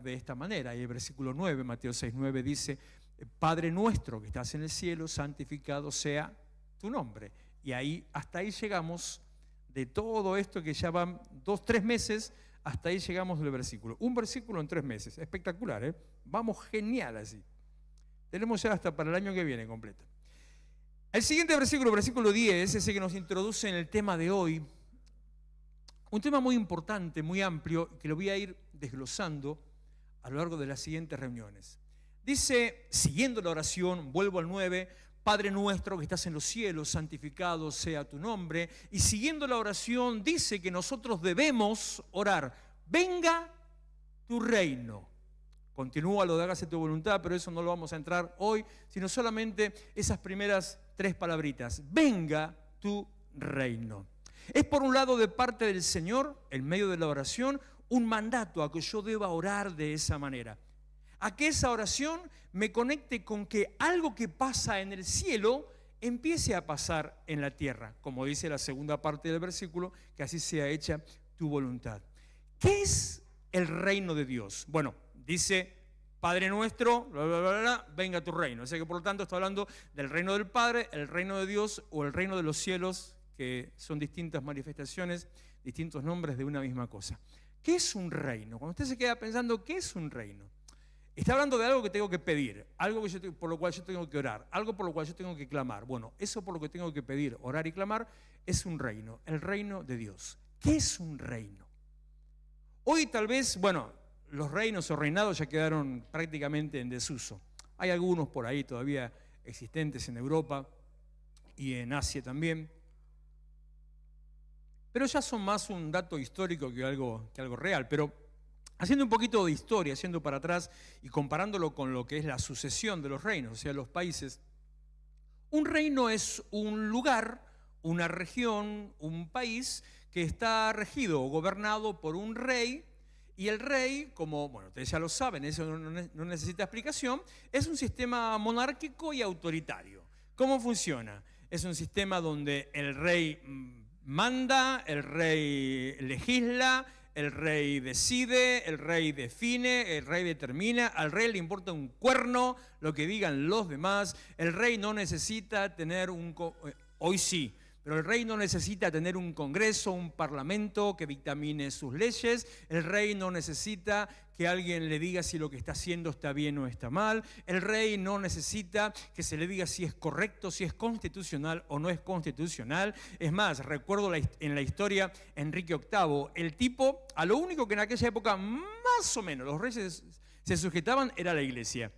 de esta manera. Y el versículo 9, Mateo 6:9 dice: Padre nuestro que estás en el cielo, santificado sea tu nombre. Y ahí, hasta ahí llegamos de todo esto que ya van 2-3 meses, hasta ahí llegamos del versículo. Un versículo en 3 meses, espectacular, ¿eh? Vamos genial así. Tenemos ya hasta para el año que viene completo. El siguiente versículo, versículo 10, ese que nos introduce en el tema de hoy, un tema muy importante, muy amplio, que lo voy a ir desglosando a lo largo de las siguientes reuniones. Dice, siguiendo la oración, vuelvo al 9, Padre nuestro que estás en los cielos, santificado sea tu nombre. Y siguiendo la oración dice que nosotros debemos orar: venga tu reino. Continúa lo de hágase tu voluntad, pero eso no lo vamos a entrar hoy, sino solamente esas primeras 3 palabritas: venga tu reino. Es por un lado de parte del Señor, en medio de la oración, un mandato a que yo deba orar de esa manera. A que esa oración me conecte con que algo que pasa en el cielo empiece a pasar en la tierra. Como dice la segunda parte del versículo, que así sea hecha tu voluntad. ¿Qué es el reino de Dios? Bueno, dice Padre nuestro, bla, bla, bla, bla, venga tu reino. O sea que por lo tanto está hablando del reino del Padre, el reino de Dios o el reino de los cielos, que son distintas manifestaciones, distintos nombres de una misma cosa. ¿Qué es un reino? Cuando usted se queda pensando, ¿qué es un reino? Está hablando de algo que tengo que pedir, algo que por lo cual yo tengo que orar, algo por lo cual yo tengo que clamar. Bueno, eso por lo que tengo que pedir, orar y clamar, es un reino, el reino de Dios. ¿Qué es un reino? Hoy tal vez, bueno, los reinos o reinados ya quedaron prácticamente en desuso. Hay algunos por ahí todavía existentes en Europa y en Asia también, pero ya son más un dato histórico que algo real. Pero haciendo un poquito de historia, haciendo para atrás y comparándolo con lo que es la sucesión de los reinos, o sea, los países, un reino es un lugar, una región, un país que está regido o gobernado por un rey. Y el rey, como bueno, ustedes ya lo saben, eso no necesita explicación, es un sistema monárquico y autoritario. ¿Cómo funciona? Es un sistema donde el rey manda, el rey legisla, el rey decide, el rey define, el rey determina, al rey le importa un cuerno lo que digan los demás. El rey no necesita tener hoy sí, pero el rey no necesita tener un congreso, un parlamento que dictamine sus leyes. El rey no necesita que alguien le diga si lo que está haciendo está bien o está mal. El rey no necesita que se le diga si es correcto, si es constitucional o no es constitucional. Es más, recuerdo en la historia Enrique VIII, el tipo, a lo único que en aquella época más o menos los reyes se sujetaban era la iglesia.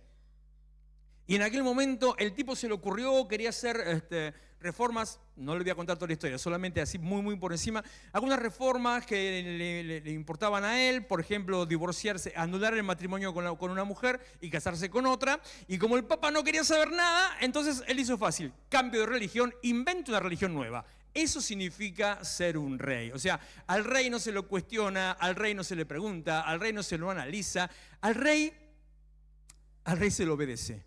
Y en aquel momento el tipo se le ocurrió, quería hacer reformas, no le voy a contar toda la historia, solamente así muy por encima, algunas reformas que le importaban a él, por ejemplo, divorciarse, anular el matrimonio con una mujer y casarse con otra. Y como el Papa no quería saber nada, entonces él hizo fácil: cambio de religión, inventa una religión nueva. Eso significa ser un rey. O sea, al rey no se lo cuestiona, al rey no se le pregunta, al rey no se lo analiza, al rey se lo obedece.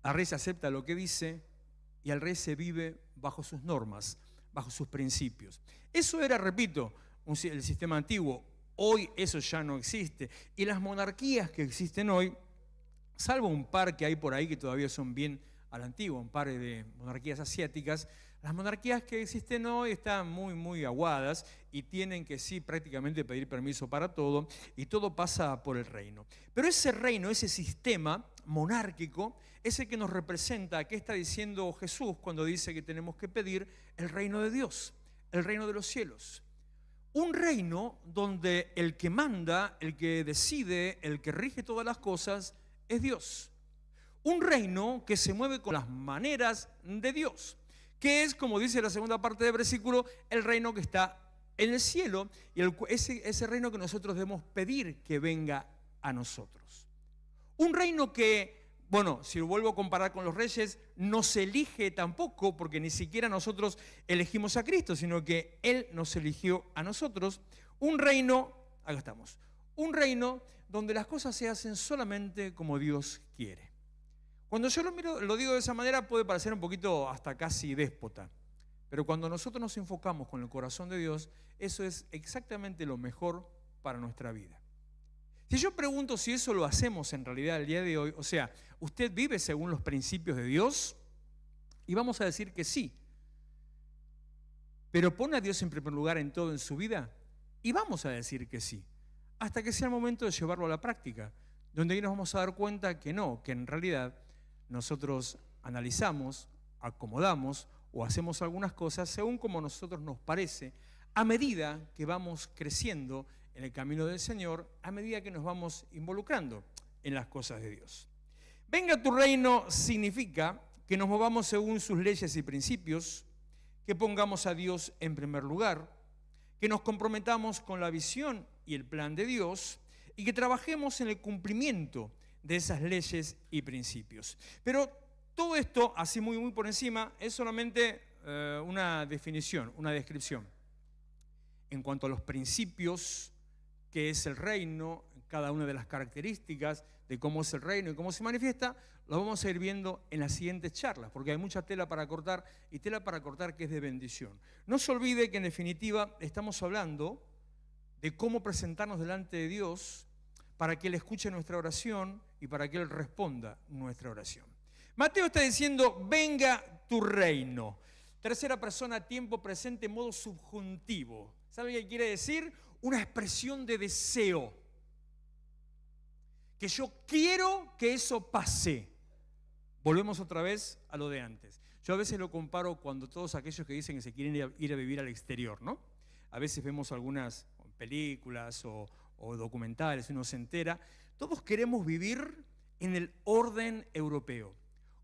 Al rey se acepta lo que dice y al rey se vive bajo sus normas, bajo sus principios. Eso era, repito, el sistema antiguo. Hoy eso ya no existe. Y las monarquías que existen hoy, salvo un par que hay por ahí que todavía son bien a la antigua, un par de monarquías asiáticas, las monarquías que existen hoy están muy aguadas y tienen que sí prácticamente pedir permiso para todo, y todo pasa por el reino. Pero ese reino, ese sistema monárquico, es el que nos representa. ¿Qué está diciendo Jesús cuando dice que tenemos que pedir el reino de Dios, el reino de los cielos? Un reino donde el que manda, el que decide, el que rige todas las cosas es Dios. Un reino que se mueve con las maneras de Dios, que es, como dice la segunda parte del versículo, el reino que está en el cielo, y ese reino que nosotros debemos pedir que venga a nosotros. Un reino que, bueno, si lo vuelvo a comparar con los reyes, no se elige tampoco, porque ni siquiera nosotros elegimos a Cristo, sino que Él nos eligió a nosotros. Un reino, acá estamos, un reino donde las cosas se hacen solamente como Dios quiere. Cuando yo lo digo de esa manera, puede parecer un poquito hasta casi déspota, pero cuando nosotros nos enfocamos con el corazón de Dios, eso es exactamente lo mejor para nuestra vida. Si yo pregunto si eso lo hacemos en realidad el día de hoy, o sea, ¿usted vive según los principios de Dios? Y vamos a decir que sí. ¿Pero pone a Dios en primer lugar en todo en su vida? Y vamos a decir que sí, hasta que sea el momento de llevarlo a la práctica, donde ahí nos vamos a dar cuenta que no, que en realidad nosotros analizamos, acomodamos o hacemos algunas cosas según como a nosotros nos parece, a medida que vamos creciendo en el camino del Señor, a medida que nos vamos involucrando en las cosas de Dios. Venga tu reino significa que nos movamos según sus leyes y principios, que pongamos a Dios en primer lugar, que nos comprometamos con la visión y el plan de Dios y que trabajemos en el cumplimiento de esas leyes y principios. Pero todo esto, así muy por encima, es solamente una definición, una descripción. En cuanto a los principios, qué es el reino, cada una de las características de cómo es el reino y cómo se manifiesta, lo vamos a ir viendo en las siguientes charlas, porque hay mucha tela para cortar y tela para cortar que es de bendición. No se olvide que en definitiva estamos hablando de cómo presentarnos delante de Dios para que Él escuche nuestra oración y para que Él responda nuestra oración. Mateo está diciendo, venga tu reino. Tercera persona, tiempo presente, modo subjuntivo. ¿Sabe qué quiere decir? Una expresión de deseo. Que yo quiero que eso pase. Volvemos otra vez a lo de antes. Yo a veces lo comparo cuando todos aquellos que dicen que se quieren ir a vivir al exterior, ¿no? A veces vemos algunas películas o documentales, uno se entera. Todos queremos vivir en el orden europeo,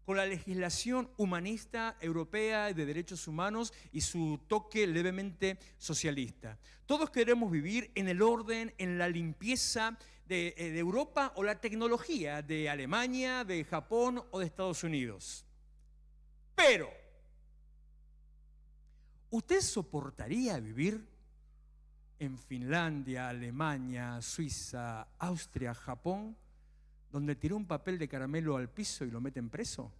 con la legislación humanista europea de derechos humanos y su toque levemente socialista. Todos queremos vivir en el orden, en la limpieza de Europa o la tecnología de Alemania, de Japón o de Estados Unidos. Pero, ¿usted soportaría vivir en Finlandia, Alemania, Suiza, Austria, Japón, donde tiró un papel de caramelo al piso y lo meten preso?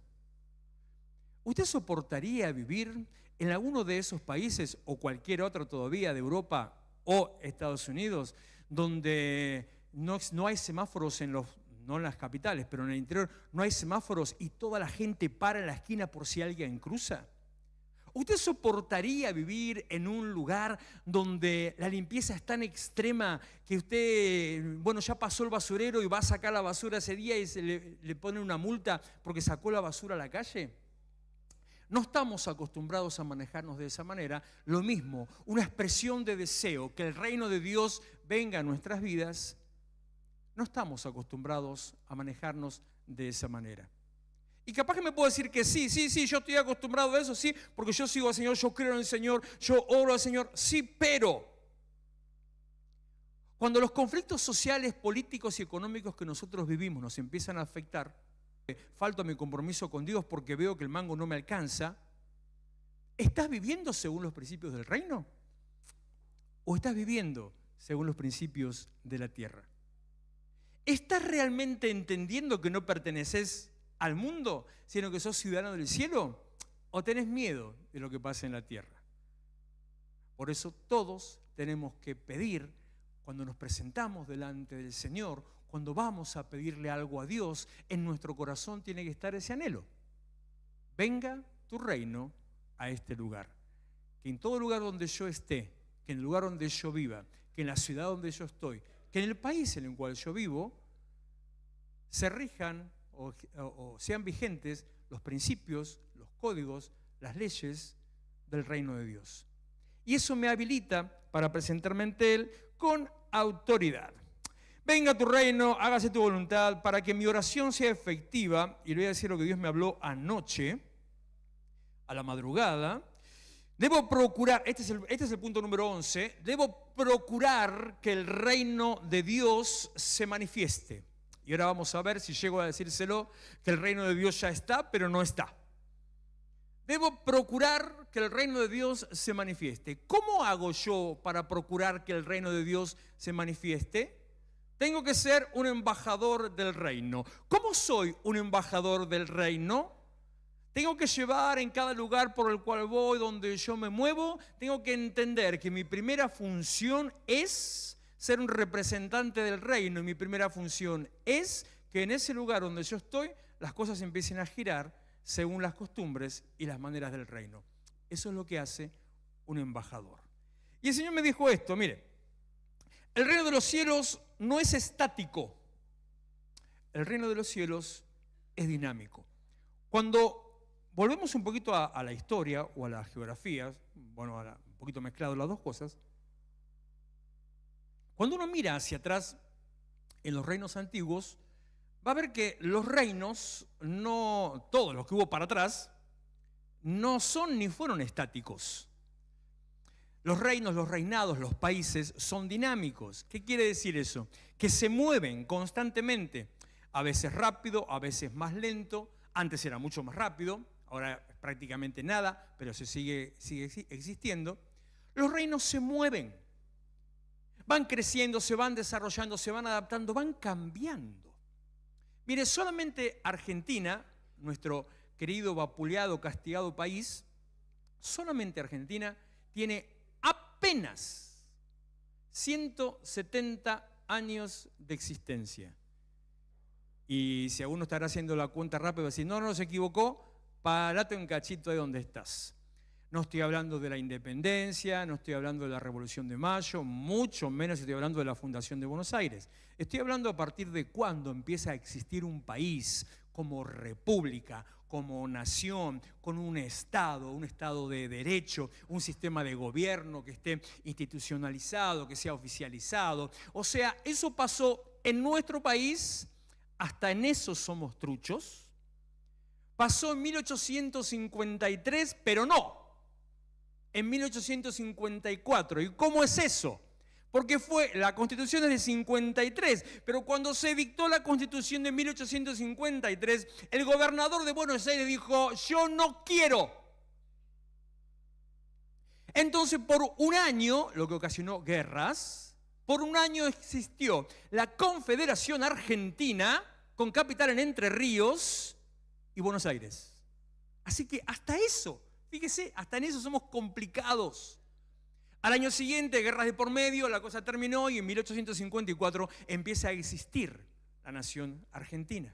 ¿Usted soportaría vivir en alguno de esos países o cualquier otro todavía de Europa o Estados Unidos, donde no hay semáforos no en las capitales, pero en el interior no hay semáforos y toda la gente para en la esquina por si alguien cruza? ¿Usted soportaría vivir en un lugar donde la limpieza es tan extrema que usted, ya pasó el basurero y va a sacar la basura ese día y le pone una multa porque sacó la basura a la calle? No estamos acostumbrados a manejarnos de esa manera. Lo mismo, una expresión de deseo, que el reino de Dios venga a nuestras vidas. No estamos acostumbrados a manejarnos de esa manera. Y capaz que me puedo decir que sí, yo estoy acostumbrado a eso, sí, porque yo sigo al Señor, yo creo en el Señor, yo oro al Señor, sí, pero cuando los conflictos sociales, políticos y económicos que nosotros vivimos nos empiezan a afectar, falto a mi compromiso con Dios porque veo que el mango no me alcanza, ¿estás viviendo según los principios del reino? ¿O estás viviendo según los principios de la tierra? ¿Estás realmente entendiendo que no perteneces al mundo, sino que sos ciudadano del cielo? ¿O tenés miedo de lo que pasa en la tierra? Por eso todos tenemos que pedir, cuando nos presentamos delante del Señor, cuando vamos a pedirle algo a Dios, en nuestro corazón tiene que estar ese anhelo. Venga tu reino a este lugar. Que en todo lugar donde yo esté, que en el lugar donde yo viva, que en la ciudad donde yo estoy, que en el país en el cual yo vivo, se rijan o sean vigentes los principios, los códigos, las leyes del reino de Dios. Y eso me habilita para presentarme ante Él con autoridad. Venga tu reino, hágase tu voluntad, para que mi oración sea efectiva. Y le voy a decir lo que Dios me habló anoche, a la madrugada. Debo procurar, este es el punto número 11, debo procurar que el reino de Dios se manifieste. Y ahora vamos a ver si llego a decírselo, que el reino de Dios ya está, pero no está. Debo procurar que el reino de Dios se manifieste. ¿Cómo hago yo para procurar que el reino de Dios se manifieste? Tengo que ser un embajador del reino. ¿Cómo soy un embajador del reino? Tengo que llevar en cada lugar por el cual voy, donde yo me muevo, tengo que entender que mi primera función es ser un representante del reino y mi primera función es que en ese lugar donde yo estoy, las cosas empiecen a girar según las costumbres y las maneras del reino. Eso es lo que hace un embajador. Y el Señor me dijo esto, mire, el reino de los cielos no es estático, el reino de los cielos es dinámico. Cuando volvemos un poquito a la historia o a la geografía, bueno, un poquito mezclado las dos cosas, cuando uno mira hacia atrás en los reinos antiguos, va a ver que los reinos, no todos los que hubo para atrás, no son ni fueron estáticos. Los reinos, los reinados, los países son dinámicos. ¿Qué quiere decir eso? Que se mueven constantemente, a veces rápido, a veces más lento. Antes era mucho más rápido, ahora prácticamente nada, pero se sigue existiendo. Los reinos se mueven, van creciendo, se van desarrollando, se van adaptando, van cambiando. Mire, solamente Argentina, nuestro querido, vapuleado, castigado país, solamente Argentina tiene apenas 170 años de existencia. Y si alguno estará haciendo la cuenta rápido, va a decir, no se equivocó, parate un cachito de donde estás. No estoy hablando de la independencia, no estoy hablando de la Revolución de Mayo, mucho menos estoy hablando de la fundación de Buenos Aires. Estoy hablando a partir de cuándo empieza a existir un país como república, como nación, con un Estado de derecho, un sistema de gobierno que esté institucionalizado, que sea oficializado. O sea, eso pasó en nuestro país, hasta en eso somos truchos. Pasó en 1853, pero no. En 1854. ¿Y cómo es eso? Porque la Constitución es de 53, pero cuando se dictó la Constitución de 1853, el gobernador de Buenos Aires dijo, yo no quiero. Entonces, por un año, lo que ocasionó guerras, por un año existió la Confederación Argentina, con capital en Entre Ríos y Buenos Aires. Así que hasta eso, fíjese, hasta en eso somos complicados. Al año siguiente, guerras de por medio, la cosa terminó y en 1854 empieza a existir la nación argentina.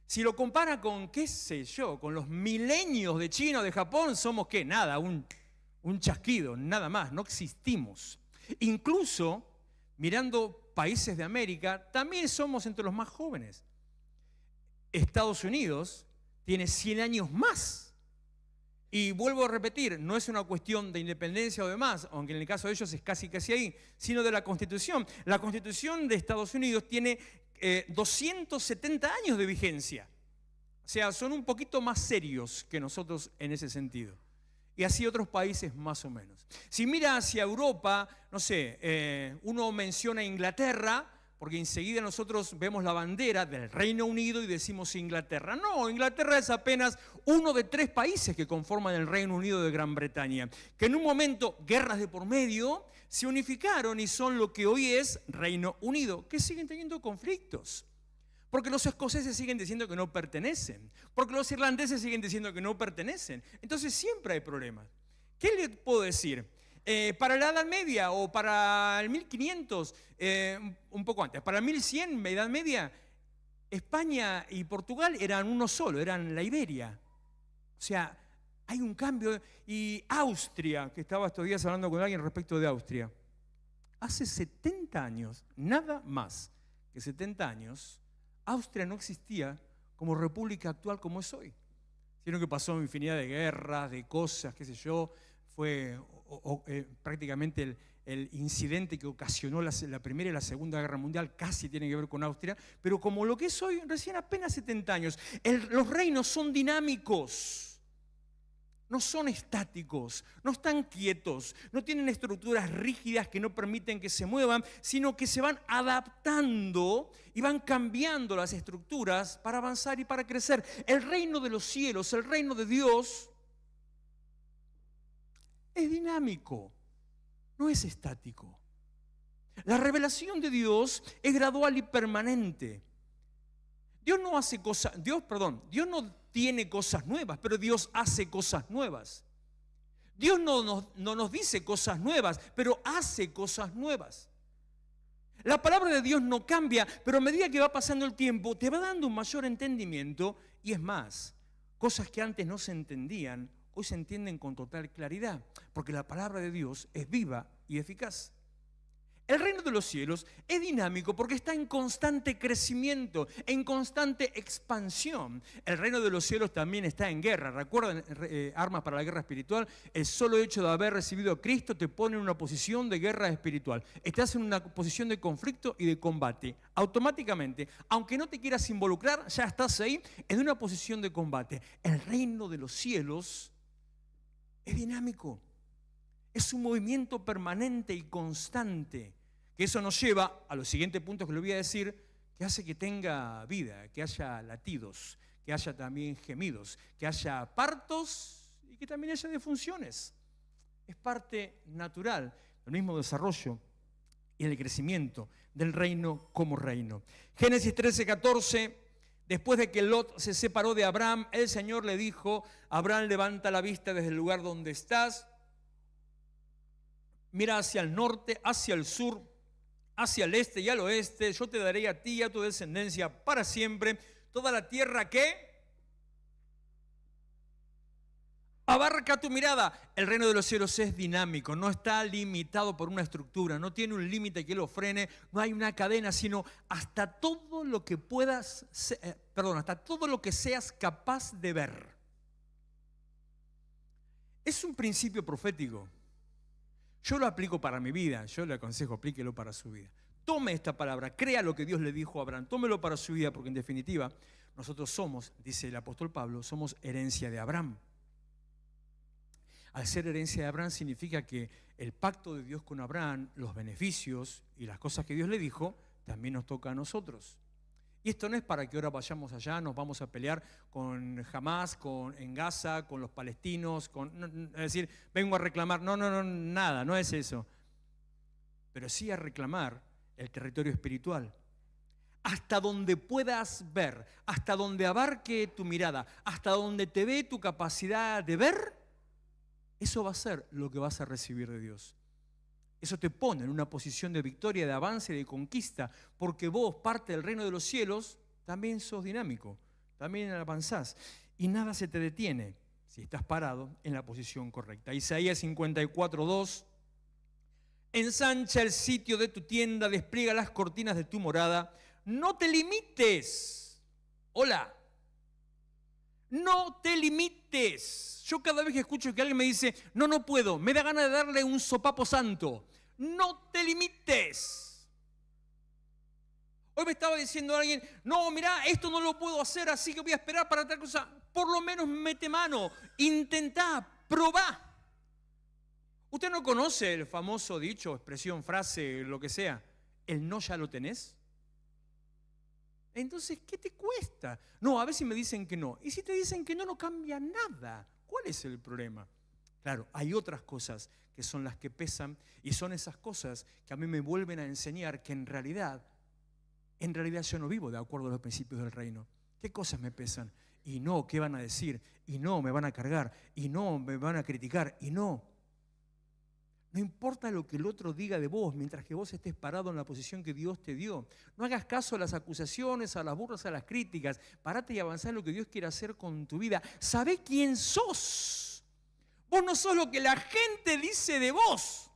Si lo compara con, qué sé yo, con los milenios de China o de Japón, somos ¿qué? Nada, un chasquido, nada más, no existimos. Incluso, mirando países de América, también somos entre los más jóvenes. Estados Unidos tiene 100 años más. Y vuelvo a repetir, no es una cuestión de independencia o demás, aunque en el caso de ellos es casi ahí, sino de la Constitución. La Constitución de Estados Unidos tiene 270 años de vigencia. O sea, son un poquito más serios que nosotros en ese sentido. Y así otros países más o menos. Si mira hacia Europa, no sé, uno menciona Inglaterra, porque enseguida nosotros vemos la bandera del Reino Unido y decimos Inglaterra. No, Inglaterra es apenas uno de 3 países que conforman el Reino Unido de Gran Bretaña, que en un momento, guerras de por medio, se unificaron y son lo que hoy es Reino Unido, que siguen teniendo conflictos. Porque los escoceses siguen diciendo que no pertenecen, porque los irlandeses siguen diciendo que no pertenecen. Entonces siempre hay problemas. ¿Qué le puedo decir? Para la Edad Media o para el 1500, un poco antes, para el 1100, Edad Media, España y Portugal eran uno solo, eran la Iberia. O sea, hay un cambio. Y Austria, que estaba estos días hablando con alguien respecto de Austria, hace 70 años, nada más que 70 años, Austria no existía como república actual como es hoy, sino que pasó infinidad de guerras, de cosas, qué sé yo. Fue prácticamente el incidente que ocasionó la Primera y la Segunda Guerra Mundial, casi tiene que ver con Austria, pero como lo que es hoy, recién apenas 70 años. Los reinos son dinámicos, no son estáticos, no están quietos, no tienen estructuras rígidas que no permiten que se muevan, sino que se van adaptando y van cambiando las estructuras para avanzar y para crecer. El reino de los cielos, el reino de Dios, es dinámico, no es estático. La revelación de Dios es gradual y permanente. Dios no tiene cosas nuevas, pero Dios hace cosas nuevas. Dios no nos dice cosas nuevas, pero hace cosas nuevas. La palabra de Dios no cambia, pero a medida que va pasando el tiempo, te va dando un mayor entendimiento. Y es más, cosas que antes no se entendían, hoy se entienden con total claridad, porque la palabra de Dios es viva y eficaz. El reino de los cielos es dinámico porque está en constante crecimiento, en constante expansión. El reino de los cielos también está en guerra. ¿Recuerdan armas para la guerra espiritual? El solo hecho de haber recibido a Cristo te pone en una posición de guerra espiritual. Estás en una posición de conflicto y de combate. Automáticamente, aunque no te quieras involucrar, ya estás ahí en una posición de combate. El reino de los cielos es dinámico. Es un movimiento permanente y constante, que eso nos lleva a los siguientes puntos que le voy a decir, que hace que tenga vida, que haya latidos, que haya también gemidos, que haya partos y que también haya defunciones. Es parte natural del mismo desarrollo y el crecimiento del reino como reino. Génesis 13:14. Después de que Lot se separó de Abraham, el Señor le dijo: Abraham, levanta la vista desde el lugar donde estás. Mira hacia el norte, hacia el sur, hacia el este y al oeste. Yo te daré a ti y a tu descendencia para siempre toda la tierra que abarca tu mirada. El reino de los cielos es dinámico, no está limitado por una estructura, no tiene un límite que lo frene, no hay una cadena, sino hasta todo lo que hasta todo lo que seas capaz de ver. Es un principio profético. Yo lo aplico para mi vida, yo le aconsejo, aplíquelo para su vida. Tome esta palabra, crea lo que Dios le dijo a Abraham, tómelo para su vida, porque en definitiva nosotros somos, dice el apóstol Pablo, somos herencia de Abraham. Al ser herencia de Abraham significa que el pacto de Dios con Abraham, los beneficios y las cosas que Dios le dijo, también nos toca a nosotros. Y esto no es para que ahora vayamos allá, nos vamos a pelear con Hamas, en Gaza, con los palestinos, es decir, vengo a reclamar. No, nada, no es eso. Pero sí a reclamar el territorio espiritual. Hasta donde puedas ver, hasta donde abarque tu mirada, hasta donde te ve tu capacidad de ver, eso va a ser lo que vas a recibir de Dios. Eso te pone en una posición de victoria, de avance, de conquista, porque vos, parte del reino de los cielos, también sos dinámico, también avanzás y nada se te detiene si estás parado en la posición correcta. Isaías 54:2: ensancha el sitio de tu tienda, despliega las cortinas de tu morada, no te limites. Hola. No te limites. Yo cada vez que escucho que alguien me dice, no puedo, me da ganas de darle un sopapo santo. No te limites. Hoy me estaba diciendo alguien, no, mirá, esto no lo puedo hacer, así que voy a esperar para tal cosa. Por lo menos mete mano, intentá, probá. ¿Usted no conoce el famoso dicho, expresión, frase, lo que sea? ¿El no ya lo tenés? Entonces, ¿qué te cuesta? No, a ver si me dicen que no. Y si te dicen que no, no cambia nada. ¿Cuál es el problema? Claro, hay otras cosas que son las que pesan y son esas cosas que a mí me vuelven a enseñar que en realidad yo no vivo de acuerdo a los principios del reino. ¿Qué cosas me pesan? Y no, ¿qué van a decir? Y no, me van a cargar. Y no, me van a criticar. Y no. No importa lo que el otro diga de vos, mientras que vos estés parado en la posición que Dios te dio. No hagas caso a las acusaciones, a las burlas, a las críticas. Parate y avanzá en lo que Dios quiere hacer con tu vida. Sabé quién sos. Vos no sos lo que la gente dice de vos.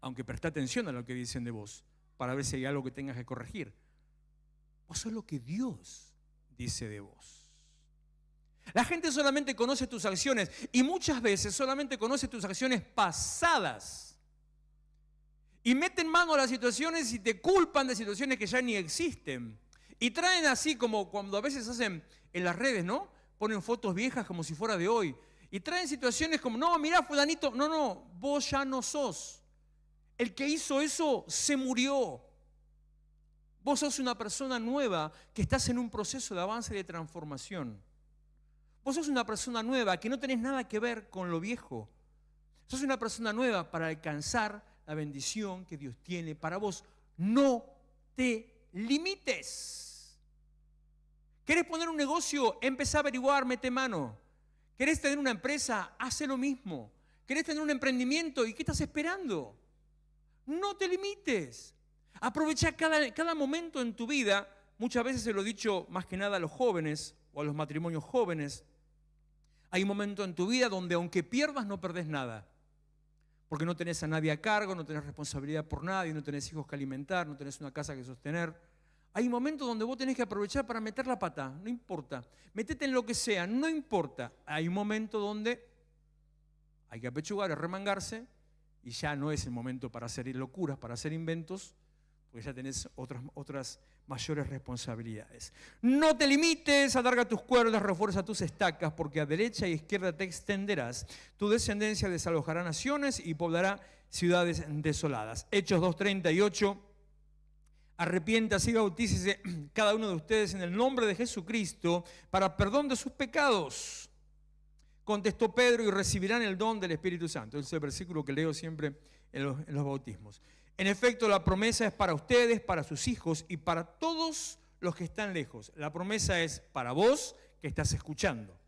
Aunque presta atención a lo que dicen de vos, para ver si hay algo que tengas que corregir. Vos sos lo que Dios dice de vos. La gente solamente conoce tus acciones y muchas veces solamente conoce tus acciones pasadas. Y meten mano a las situaciones y te culpan de situaciones que ya ni existen. Y traen así como cuando a veces hacen en las redes, ¿no? Ponen fotos viejas como si fuera de hoy. Y traen situaciones como, no, mirá fulanito, no, vos ya no sos. El que hizo eso se murió. Vos sos una persona nueva que estás en un proceso de avance y de transformación. Vos sos una persona nueva que no tenés nada que ver con lo viejo. Sos una persona nueva para alcanzar la bendición que Dios tiene para vos. No te limites. ¿Querés poner un negocio? Empezá a averiguar, mete mano. ¿Querés tener una empresa? Haz lo mismo. ¿Querés tener un emprendimiento? ¿Y qué estás esperando? No te limites. Aprovecha cada momento en tu vida. Muchas veces se lo he dicho más que nada a los jóvenes o a los matrimonios jóvenes. Hay un momento en tu vida donde aunque pierdas no perdés nada. Porque no tenés a nadie a cargo, no tenés responsabilidad por nadie, no tenés hijos que alimentar, no tenés una casa que sostener. Hay momentos donde vos tenés que aprovechar para meter la pata, no importa. Metete en lo que sea, no importa. Hay un momento donde hay que apechugar, remangarse, y ya no es el momento para hacer locuras, para hacer inventos, porque ya tenés otras mayores responsabilidades. No te limites, alarga tus cuerdas, refuerza tus estacas, porque a derecha y izquierda te extenderás. Tu descendencia desalojará naciones y poblará ciudades desoladas. Hechos 2:38. Arrepiéntase y bautícese cada uno de ustedes en el nombre de Jesucristo para perdón de sus pecados. Contestó Pedro, y recibirán el don del Espíritu Santo. Es el versículo que leo siempre en los bautismos. En efecto, la promesa es para ustedes, para sus hijos y para todos los que están lejos. La promesa es para vos que estás escuchando.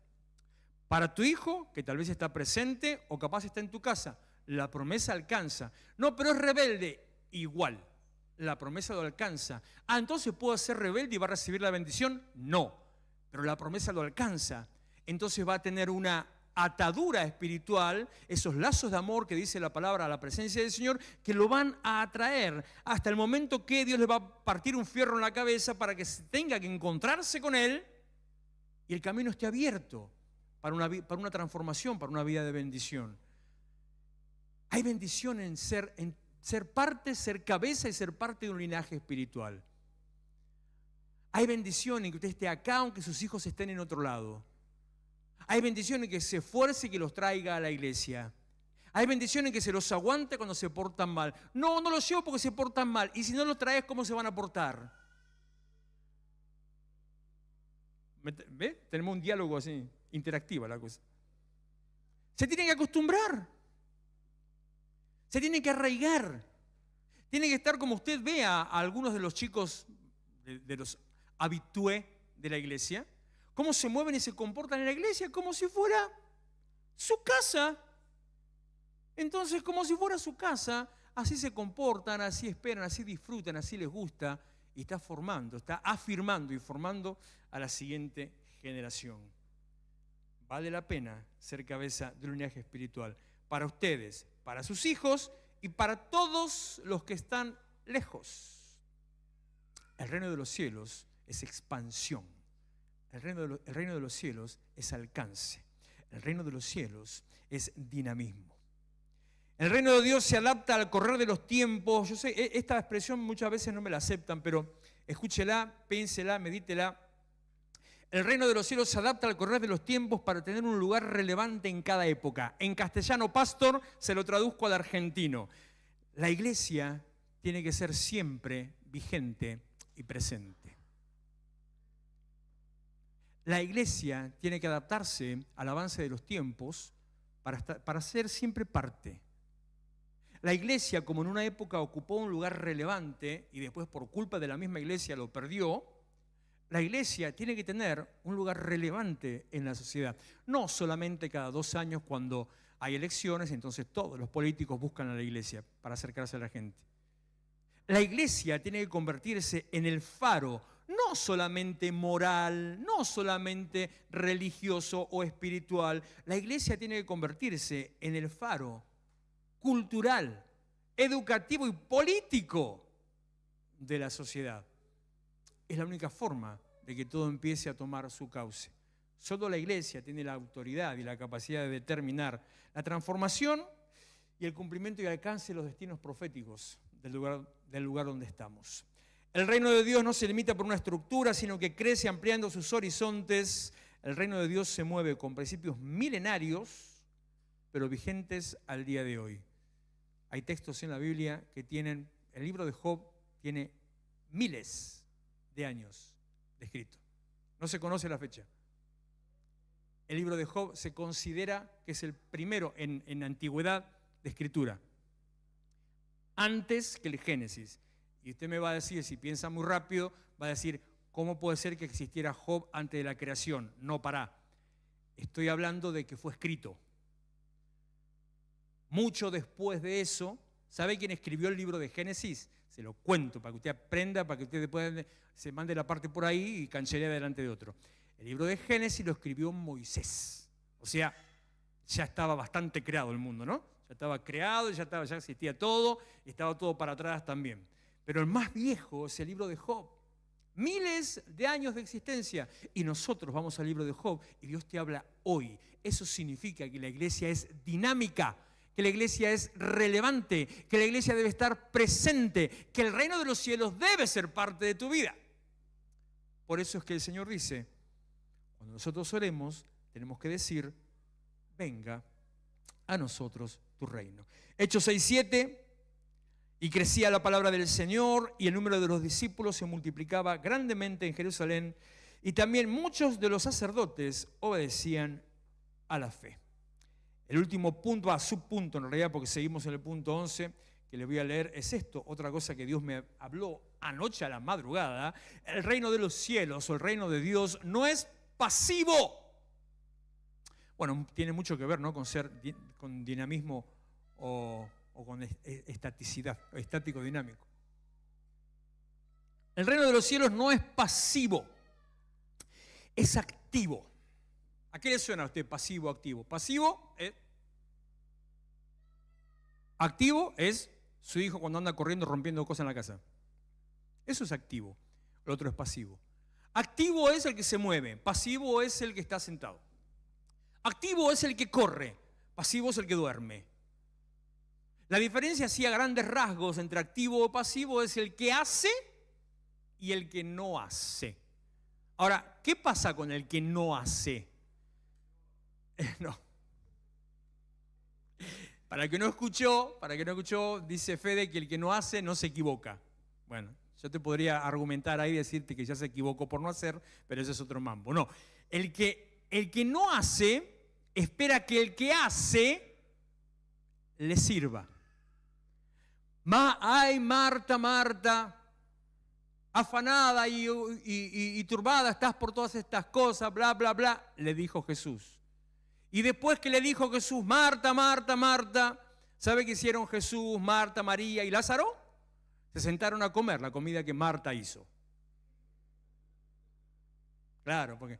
Para tu hijo, que tal vez está presente o capaz está en tu casa. La promesa alcanza. No, pero es rebelde. Igual. La promesa lo alcanza. Entonces ¿puedo ser rebelde y va a recibir la bendición? No, pero la promesa lo alcanza. Entonces va a tener una atadura espiritual, esos lazos de amor que dice la palabra a la presencia del Señor, que lo van a atraer hasta el momento que Dios le va a partir un fierro en la cabeza para que tenga que encontrarse con Él y el camino esté abierto para una transformación, para una vida de bendición. Hay bendición en ser parte, ser cabeza y ser parte de un linaje espiritual. Hay bendición en que usted esté acá aunque sus hijos estén en otro lado. Hay bendición en que se esfuerce y que los traiga a la iglesia. Hay bendición en que se los aguante cuando se portan mal. No los llevo porque se portan mal. Y si no los traes, ¿cómo se van a portar? ¿Ve? Tenemos un diálogo así, interactiva la cosa. Se tienen que acostumbrar. Se tienen que arraigar. Tiene que estar como usted ve a algunos de los chicos, de los habitués de la iglesia, cómo se mueven y se comportan en la iglesia como si fuera su casa. Entonces, como si fuera su casa, así se comportan, así esperan, así disfrutan, así les gusta, y está formando, está afirmando y formando a la siguiente generación. Vale la pena ser cabeza de un linaje espiritual para ustedes, para sus hijos y para todos los que están lejos. El reino de los cielos es expansión. El reino de los cielos es alcance. El reino de los cielos es dinamismo. El reino de Dios se adapta al correr de los tiempos. Yo sé, esta expresión muchas veces no me la aceptan, pero escúchela, piénsela, medítela. El reino de los cielos se adapta al correr de los tiempos para tener un lugar relevante en cada época. En castellano, pastor, se lo traduzco al argentino. La iglesia tiene que ser siempre vigente y presente. La iglesia tiene que adaptarse al avance de los tiempos para ser siempre parte. La iglesia, como en una época ocupó un lugar relevante y después por culpa de la misma iglesia lo perdió, la iglesia tiene que tener un lugar relevante en la sociedad. No solamente cada 2 años cuando hay elecciones, entonces todos los políticos buscan a la iglesia para acercarse a la gente. La iglesia tiene que convertirse en el faro, no solamente moral, no solamente religioso o espiritual. La iglesia tiene que convertirse en el faro cultural, educativo y político de la sociedad. Es la única forma de que todo empiece a tomar su cauce. Solo la iglesia tiene la autoridad y la capacidad de determinar la transformación y el cumplimiento y alcance de los destinos proféticos del lugar donde estamos. El reino de Dios no se limita por una estructura, sino que crece ampliando sus horizontes. El reino de Dios se mueve con principios milenarios, pero vigentes al día de hoy. Hay textos en la Biblia que tienen, el libro de Job tiene miles de años de escrito. No se conoce la fecha. El libro de Job se considera que es el primero en antigüedad de escritura, antes que el Génesis. Y usted me va a decir, si piensa muy rápido, va a decir, ¿cómo puede ser que existiera Job antes de la creación? No, pará. Estoy hablando de que fue escrito. Mucho después de eso ¿Sabe quién escribió el libro de Génesis? Se lo cuento para que usted aprenda, para que usted después se mande la parte por ahí y canchelee delante de otro. El libro de Génesis lo escribió Moisés. O sea, ya estaba bastante creado el mundo, ¿no? Ya estaba creado, ya existía todo, y estaba todo para atrás también. Pero el más viejo es el libro de Job. Miles de años de existencia. Y nosotros vamos al libro de Job y Dios te habla hoy. Eso significa que la iglesia es dinámica, que la iglesia es relevante, que la iglesia debe estar presente, que el reino de los cielos debe ser parte de tu vida. Por eso es que el Señor dice, cuando nosotros oremos, tenemos que decir, venga a nosotros tu reino. Hechos 6:7, y crecía la palabra del Señor y el número de los discípulos se multiplicaba grandemente en Jerusalén y también muchos de los sacerdotes obedecían a la fe. El último punto, subpunto en realidad, porque seguimos en el punto 11, que le voy a leer, es esto. Otra cosa que Dios me habló anoche a la madrugada. El reino de los cielos o el reino de Dios no es pasivo. Bueno, tiene mucho que ver, ¿no?, con dinamismo o con estaticidad, o estático dinámico. El reino de los cielos no es pasivo, es activo. ¿A qué le suena a usted pasivo, activo? Pasivo es... Activo es su hijo cuando anda corriendo rompiendo cosas en la casa. Eso es activo. El otro es pasivo. Activo es el que se mueve. Pasivo es el que está sentado. Activo es el que corre. Pasivo es el que duerme. La diferencia, así a grandes rasgos, entre activo o pasivo es el que hace y el que no hace. Ahora, ¿qué pasa con el que no hace? No. Para el que no escuchó, dice Fede que el que no hace no se equivoca. Bueno, yo te podría argumentar ahí y decirte que ya se equivocó por no hacer, pero ese es otro mambo. No, el que no hace espera que el que hace le sirva. Ay, Marta, Marta, afanada y turbada estás por todas estas cosas, bla, bla, bla, le dijo Jesús. Y después que le dijo Jesús, Marta, Marta, Marta, ¿sabe qué hicieron Jesús, Marta, María y Lázaro? Se sentaron a comer la comida que Marta hizo. Claro, porque...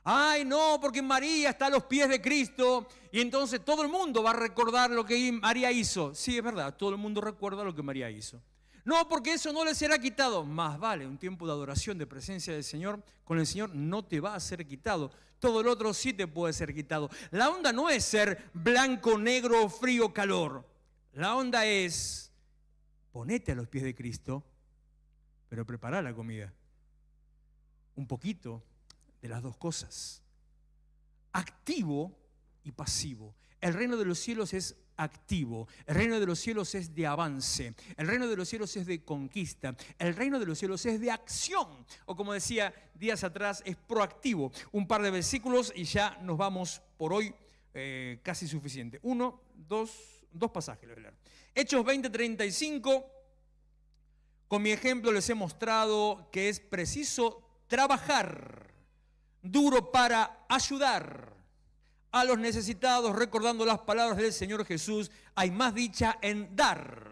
Ay, no, porque María está a los pies de Cristo y entonces todo el mundo va a recordar lo que María hizo. Sí, es verdad, todo el mundo recuerda lo que María hizo. No, porque eso no le será quitado. Más vale, un tiempo de adoración, de presencia del Señor, con el Señor no te va a ser quitado. Todo el otro sí te puede ser quitado. La onda no es ser blanco, negro, frío, calor. La onda es ponete a los pies de Cristo, pero prepara la comida. Un poquito de las dos cosas. Activo y pasivo. El reino de los cielos es activo. El reino de los cielos es de avance. El reino de los cielos es de conquista. El reino de los cielos es de acción. O como decía días atrás, es proactivo. Un par de versículos y ya nos vamos por hoy, casi suficiente. Dos pasajes les voy a leer. Hechos 20:35. Con mi ejemplo les he mostrado que es preciso trabajar duro para ayudar a los necesitados, recordando las palabras del Señor Jesús. Hay más dicha en dar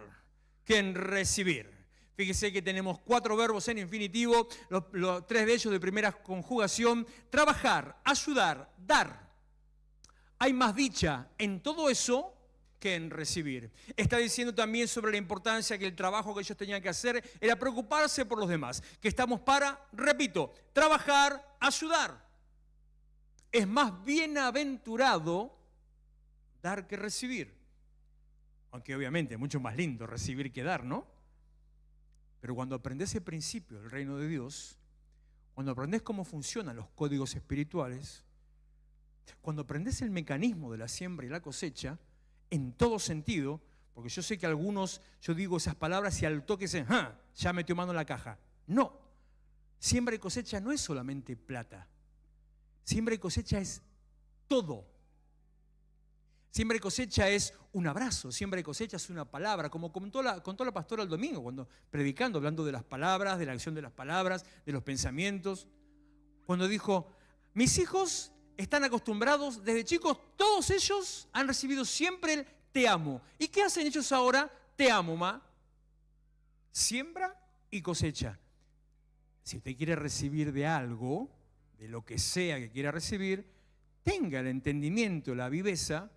que en recibir. Fíjese que tenemos 4 verbos en infinitivo, los 3 de ellos de primera conjugación: trabajar, ayudar, dar. Hay más dicha en todo eso que en recibir. Está diciendo también sobre la importancia que el trabajo que ellos tenían que hacer era preocuparse por los demás, que estamos para, repito, trabajar, ayudar. Es más bienaventurado dar que recibir. Aunque obviamente es mucho más lindo recibir que dar, ¿no? Pero cuando aprendes el principio del reino de Dios, cuando aprendes cómo funcionan los códigos espirituales, cuando aprendes el mecanismo de la siembra y la cosecha, en todo sentido, porque yo sé que algunos, yo digo esas palabras y al toque dicen, ya metió mano en la caja. No, siembra y cosecha no es solamente plata. Siembra y cosecha es todo. Siembra y cosecha es un abrazo, siembra y cosecha es una palabra, como contó la pastora el domingo, cuando predicando, hablando de las palabras, de la acción de las palabras, de los pensamientos. Cuando dijo, mis hijos están acostumbrados, desde chicos, todos ellos han recibido siempre el te amo. ¿Y qué hacen ellos ahora? te amo, ma, siembra y cosecha. Si usted quiere recibir de algo, de lo que sea que quiera recibir, tenga el entendimiento, la viveza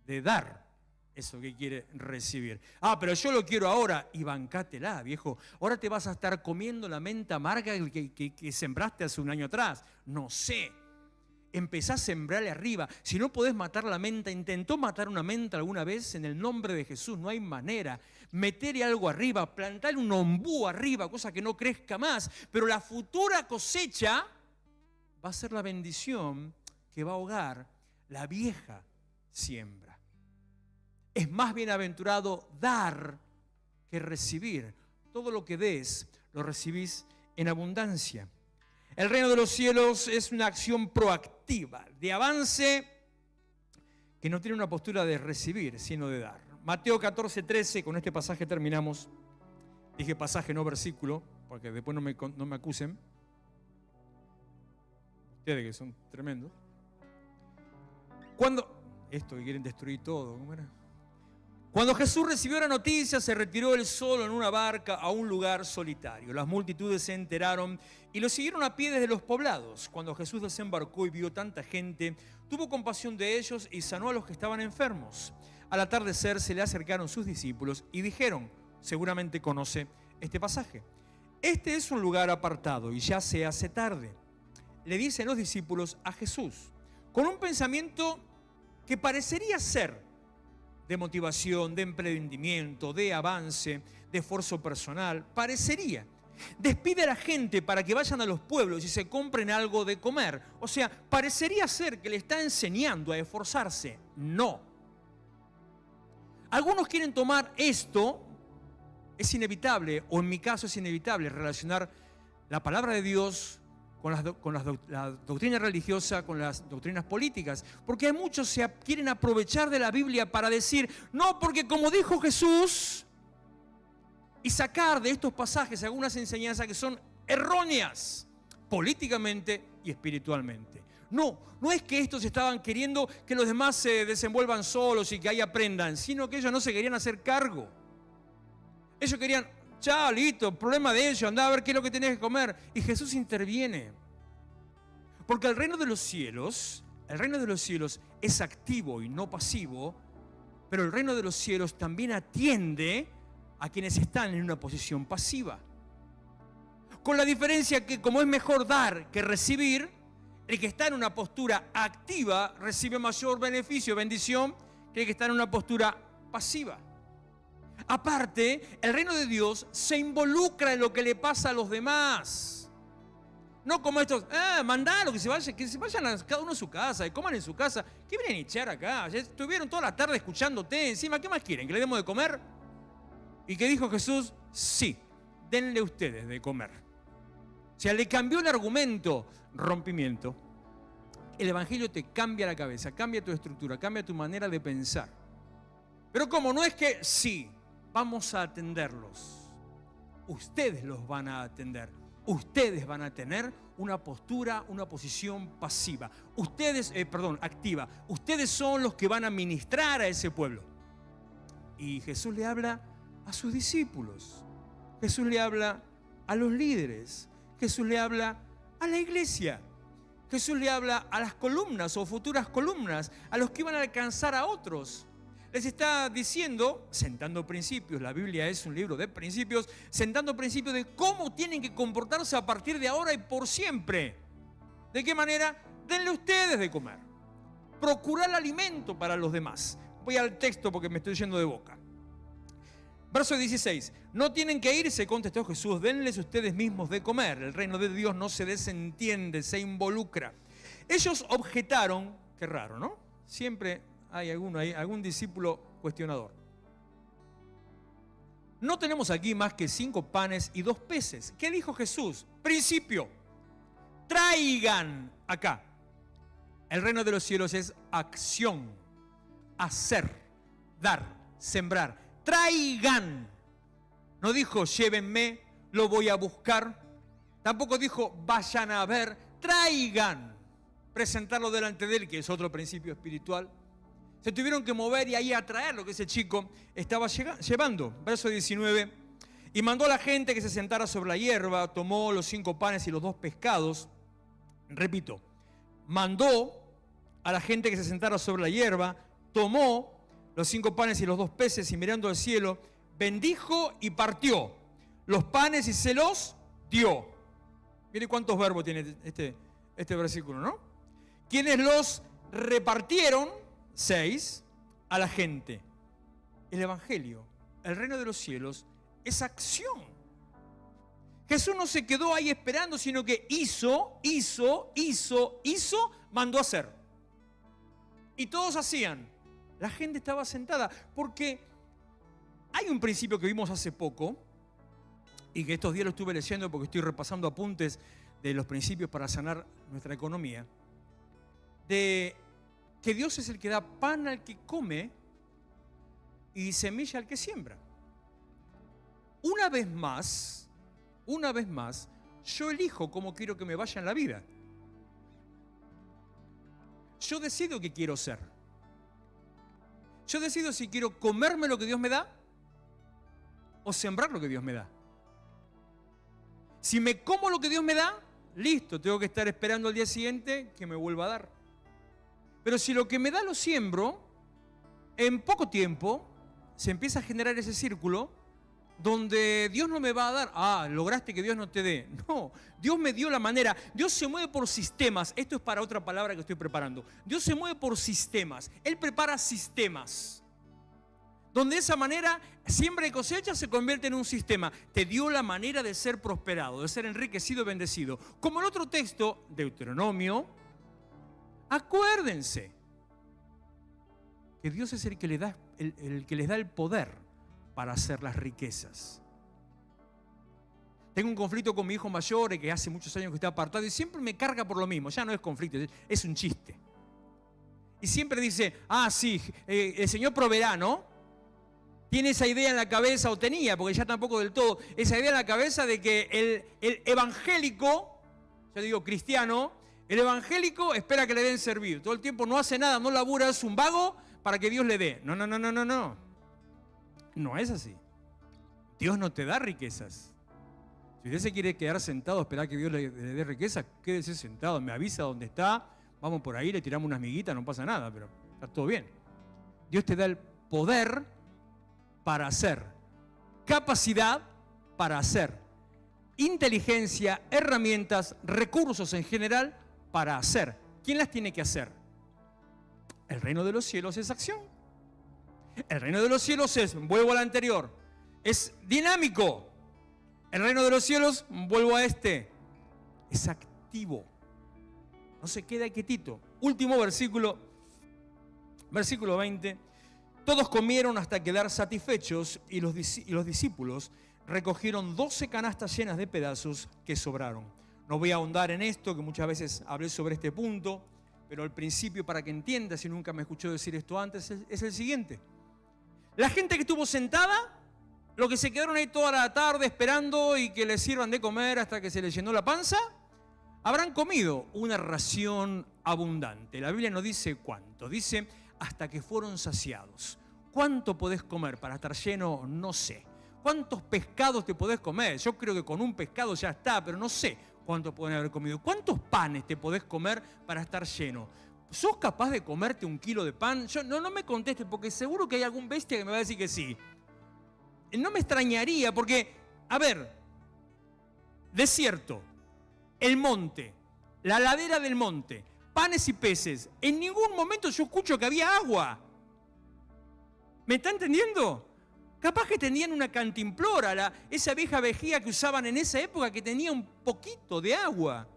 de dar eso que quiere recibir. Ah, pero yo lo quiero ahora, y bancátela, viejo. Ahora te vas a estar comiendo la menta amarga que sembraste hace un año atrás. No sé. Empezá a sembrarle arriba. Si no podés matar la menta, ¿intentó matar una menta alguna vez? En el nombre de Jesús no hay manera. Meterle algo arriba, plantarle un ombú arriba, cosa que no crezca más. Pero la futura cosecha va a ser la bendición que va a ahogar la vieja siembra. Es más bienaventurado dar que recibir. Todo lo que des, lo recibís en abundancia. El reino de los cielos es una acción proactiva, de avance, que no tiene una postura de recibir, sino de dar. Mateo 14:13, con este pasaje terminamos. Dije pasaje, no versículo, porque después no me acusen. Ustedes que son tremendos. Esto que quieren destruir todo, ¿cómo era? Cuando Jesús recibió la noticia, se retiró él solo en una barca a un lugar solitario. Las multitudes se enteraron y lo siguieron a pie desde los poblados. Cuando Jesús desembarcó y vio tanta gente, tuvo compasión de ellos y sanó a los que estaban enfermos. Al atardecer se le acercaron sus discípulos y dijeron, seguramente conoce este pasaje: este es un lugar apartado y ya se hace tarde. Le dicen los discípulos a Jesús, con un pensamiento que parecería ser de motivación, de emprendimiento, de avance, de esfuerzo personal, parecería. Despide a la gente para que vayan a los pueblos y se compren algo de comer. O sea, parecería ser que le está enseñando a esforzarse. No. Algunos quieren tomar esto, es inevitable, o en mi caso es inevitable, relacionar la palabra de Dios con la doctrina religiosa, con las doctrinas políticas. Porque hay muchos que quieren aprovechar de la Biblia para decir, no, porque como dijo Jesús, y sacar de estos pasajes algunas enseñanzas que son erróneas, políticamente y espiritualmente. No es que estos estaban queriendo que los demás se desenvuelvan solos y que ahí aprendan, sino que ellos no se querían hacer cargo. Ellos querían, chao, listo, problema de ellos, andá a ver qué es lo que tenés que comer. Y Jesús interviene. Porque el reino de los cielos es activo y no pasivo, pero el reino de los cielos también atiende a quienes están en una posición pasiva. Con la diferencia que como es mejor dar que recibir, el que está en una postura activa recibe mayor beneficio, bendición, que el que está en una postura pasiva. Aparte, el reino de Dios se involucra en lo que le pasa a los demás. No como estos, mandalo, que se vayan a cada uno a su casa, y coman en su casa. ¿Qué vienen a echar acá? Ya estuvieron toda la tarde escuchándote encima. ¿Qué más quieren? ¿Que le demos de comer? ¿Y qué dijo Jesús? Sí, denle ustedes de comer. O sea, le cambió el argumento, rompimiento. El evangelio te cambia la cabeza, cambia tu estructura, cambia tu manera de pensar. Pero ¿cómo? No es que sí, vamos a atenderlos. Ustedes los van a atender. Ustedes van a tener una postura, una posición pasiva. Activa. Ustedes son los que van a ministrar a ese pueblo. Y Jesús le habla a sus discípulos. Jesús le habla a los líderes. Jesús le habla a la iglesia. Jesús le habla a las columnas o futuras columnas, a los que iban a alcanzar a otros. Les está diciendo, sentando principios, la Biblia es un libro de principios, sentando principios de cómo tienen que comportarse a partir de ahora y por siempre. ¿De qué manera? Denle ustedes de comer. Procurar alimento para los demás. Voy al texto porque me estoy yendo de boca. Verso 16. No tienen que irse, contestó Jesús, denles ustedes mismos de comer. El reino de Dios no se desentiende, se involucra. Ellos objetaron, qué raro, ¿no? Siempre hay algún discípulo cuestionador. No tenemos aquí más que 5 panes y 2 peces. ¿Qué dijo Jesús? Principio. Traigan acá. El reino de los cielos es acción, hacer, dar, sembrar. Traigan. No dijo llévenme, lo voy a buscar. Tampoco dijo vayan a ver. Traigan. Presentarlo delante de él, que es otro principio espiritual. Se tuvieron que mover y ahí a traer lo que ese chico estaba llevando. Verso 19. Y mandó a la gente que se sentara sobre la hierba, tomó los 5 panes y los 2 pescados. Repito, mandó a la gente que se sentara sobre la hierba, tomó los 5 panes y los 2 peces y mirando al cielo, bendijo y partió los panes y se los dio. Mire cuántos verbos tiene este versículo, ¿no? Quienes los repartieron, 6, a la gente. El evangelio, el reino de los cielos, es acción. Jesús no se quedó ahí esperando, sino que hizo, mandó a hacer. Y todos hacían. La gente estaba sentada, porque hay un principio que vimos hace poco, y que estos días lo estuve leyendo porque estoy repasando apuntes de los principios para sanar nuestra economía, de que Dios es el que da pan al que come y semilla al que siembra. Una vez más, yo elijo cómo quiero que me vaya en la vida. Yo decido qué quiero ser. Yo decido si quiero comerme lo que Dios me da o sembrar lo que Dios me da. Si me como lo que Dios me da, listo, tengo que estar esperando al día siguiente que me vuelva a dar. Pero si lo que me da lo siembro, en poco tiempo se empieza a generar ese círculo donde Dios no me va a dar, lograste que Dios no te dé. No, Dios me dio la manera. Dios se mueve por sistemas. Esto es para otra palabra que estoy preparando. Dios se mueve por sistemas. Él prepara sistemas. Donde de esa manera, siembra y cosecha se convierte en un sistema. Te dio la manera de ser prosperado, de ser enriquecido y bendecido. Como el otro texto, Deuteronomio, acuérdense que Dios es el que les da el poder para hacer las riquezas. Tengo un conflicto con mi hijo mayor que hace muchos años que está apartado y siempre me carga por lo mismo. Ya no es conflicto, es un chiste. Y siempre dice, sí, el Señor proveerá, ¿no? Tiene esa idea en la cabeza, o tenía, porque ya tampoco del todo, esa idea en la cabeza de que el evangélico, yo digo cristiano, el evangélico espera que le den servir. Todo el tiempo no hace nada, no labura, es un vago para que Dios le dé. No. No es así. Dios no te da riquezas. Si usted se quiere quedar sentado a esperar que Dios le dé riqueza, quédese sentado, me avisa dónde está, vamos por ahí, le tiramos unas miguitas, no pasa nada, pero está todo bien. Dios te da el poder para hacer, capacidad para hacer, inteligencia, herramientas, recursos en general para hacer. ¿Quién las tiene que hacer? El reino de los cielos es acción. El reino de los cielos es, vuelvo al anterior, es dinámico. El reino de los cielos, vuelvo a es activo. No se queda quietito. Último versículo 20. Todos comieron hasta quedar satisfechos y los discípulos recogieron 12 canastas llenas de pedazos que sobraron. No voy a ahondar en esto, que muchas veces hablé sobre este punto, pero el principio para que entiendas, si nunca me escuchó decir esto antes, es el siguiente. La gente que estuvo sentada, los que se quedaron ahí toda la tarde esperando y que les sirvan de comer hasta que se les llenó la panza, habrán comido una ración abundante. La Biblia no dice cuánto, dice hasta que fueron saciados. ¿Cuánto podés comer para estar lleno? No sé. ¿Cuántos pescados te podés comer? Yo creo que con un pescado ya está, pero no sé cuánto pueden haber comido. ¿Cuántos panes te podés comer para estar lleno? ¿Sos capaz de comerte 1 kilo de pan? No me contestes, porque seguro que hay algún bestia que me va a decir que sí. No me extrañaría, porque, a ver, desierto, el monte, la ladera del monte, panes y peces. En ningún momento yo escucho que había agua. ¿Me está entendiendo? Capaz que tenían una cantimplora, esa vieja vejiga que usaban en esa época que tenía un poquito de agua.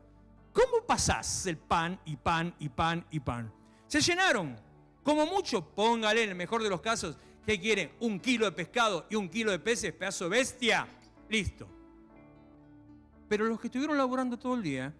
¿Cómo pasás el pan y pan y pan y pan? Se llenaron. Como mucho, póngale en el mejor de los casos, ¿qué quieren? 1 kilo de pescado y 1 kilo de peces, pedazo de bestia. Listo. Pero los que estuvieron laborando todo el día,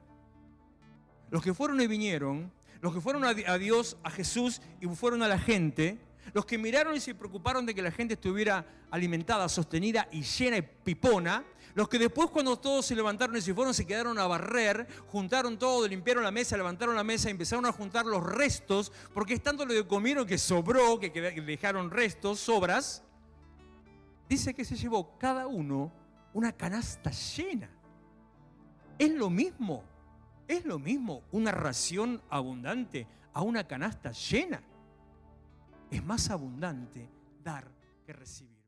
los que fueron y vinieron, los que fueron a Dios, a Jesús y fueron a la gente, Los que miraron y se preocuparon de que la gente estuviera alimentada, sostenida y llena y pipona. Los que después, cuando todos se levantaron y se fueron, se quedaron a barrer, juntaron todo, limpiaron la mesa, levantaron la mesa y empezaron a juntar los restos, porque es tanto lo que comieron que sobró, que dejaron restos, sobras. Dice que se llevó cada uno una canasta llena. Es lo mismo una ración abundante a una canasta llena. Es más abundante dar que recibir.